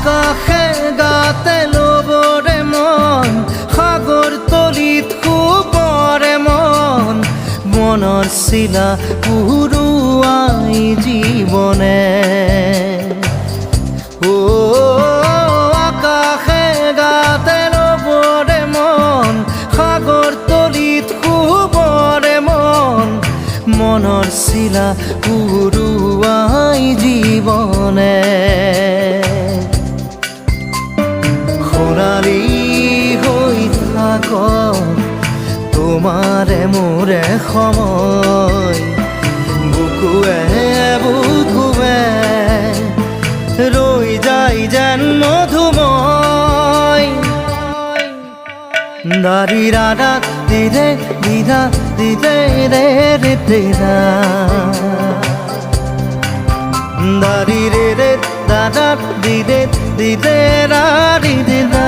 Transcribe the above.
আকাশে গাতে ল'বৰে মন সাগৰ তলিত শুবৰে মন মনৰ চিলা উৰুৱাই জীৱনে আকাশে গাতে ল'বৰে মন সাগৰ তলিত শুবৰে মন মনৰ চিলা উৰুৱাই জীৱনে খৰালি হৈ থাক তোমাৰে মোৰে সময় বুকুৱে বুকুৱে ৰৈ যায় যেন মধুময় দাৰি ৰাধা দিদে দিদা দিদে ৰে ৰে দিদা দাৰি ৰে ৰে দাদা দিদে দিদে ৰা দিদা